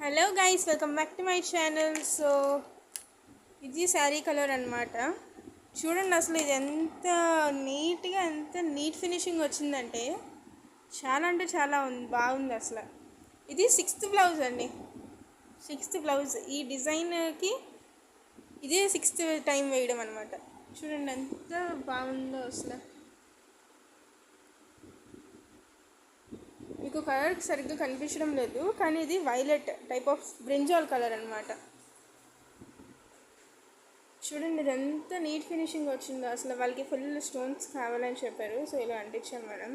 Hello guys, welcome back to my channel. So ఇది sari colour అనమాట. చూడండి అసలు ఇది ఎంత నీట్గా, ఎంత నీట్ ఫినిషింగ్ వచ్చిందంటే చాలా అంటే చాలా బాగుంది అసలు. ఇది 6th బ్లౌజ్ అండి, 6th బ్లౌజ్. ఈ డిజైన్కి ఇదే 6th టైం వేయడం అనమాట. చూడండి ఎంత బాగుందో అసలు. మీకు కలర్ సరిగ్గా కనిపించడం లేదు, కానీ ఇది violet type of brinjal colour అనమాట. చూడండి ఇది ఎంత నీట్ ఫినిషింగ్ వచ్చిందో అసలు. వాళ్ళకి ఫుల్ స్టోన్స్ కావాలని చెప్పారు, సో ఇలా అంటించాం మేడం.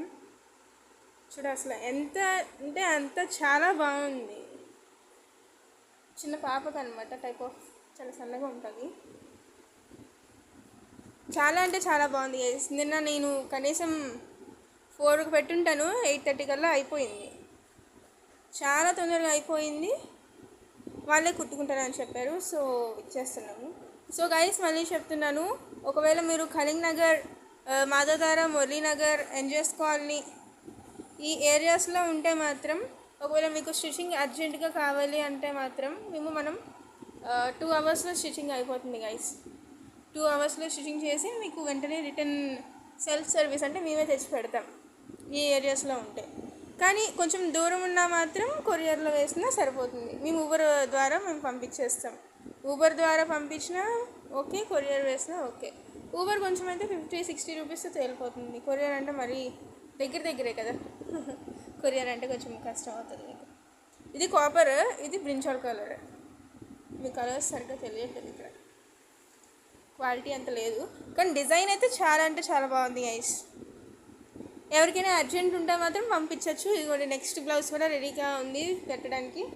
చూడ అసలు ఎంత అంటే అంత చాలా బాగుంది. చిన్న పాపకు అనమాట, టైప్ ఆఫ్ చాలా సన్నగా ఉంటుంది. చాలా అంటే చాలా బాగుంది. నిన్న నేను కనీసం 4కి పెట్టుంటాను, 8:30 కల్లా అయిపోయింది. చాలా తొందరగా అయిపోయింది. వాళ్ళే కుట్టుకుంటారని చెప్పారు, సో ఇచ్చేస్తున్నాము. సో గైస్ మళ్ళీ చెప్తున్నాను, ఒకవేళ మీరు కరీంనగర్, మాధవధార, మురళీనగర్, ఎన్జిఎస్ కాలనీ ఈ ఏరియాస్లో ఉంటే మాత్రం, ఒకవేళ మీకు స్టిచ్చింగ్ అర్జెంటుగా కావాలి అంటే మాత్రం మనం 2 అవర్స్లో స్టిచ్చింగ్ అయిపోతుంది గైస్. 2 అవర్స్లో స్టిచ్చింగ్ చేసి మీకు వెంటనే రిటర్న్ సెల్ఫ్ సర్వీస్, అంటే మేమే తెచ్చి పెడతాం ఈ ఏరియాస్లో ఉంటే. కానీ కొంచెం దూరం ఉన్నా మాత్రం కొరియర్లో వేసినా సరిపోతుంది. మేము ఊబర్ ద్వారా పంపించేస్తాం. ఊబర్ ద్వారా పంపించినా ఓకే, కొరియర్ వేసినా ఓకే. ఊబర్ కొంచెం అయితే 50-60 రూపీస్తో తేలిపోతుంది. కొరియర్ అంటే మరీ దగ్గరే కదా. కొరియర్ అంటే కొంచెం కష్టం అవుతుంది మీకు. ఇది కాపర్, ఇది బ్రింజాల్ కలర్. మీ కలర్స్ సరిగ్గా తెలియట్లేదు ఇక్కడ, క్వాలిటీ అంత లేదు, కానీ డిజైన్ అయితే చాలా అంటే చాలా బాగుంది గైస్. ఎవరికైనా అర్జెంట్ ఉంటే మాత్రం పంపించవచ్చు. ఇదిగోండి నెక్స్ట్ బ్లౌజ్ కూడా రెడీగా ఉంది పెట్టడానికి.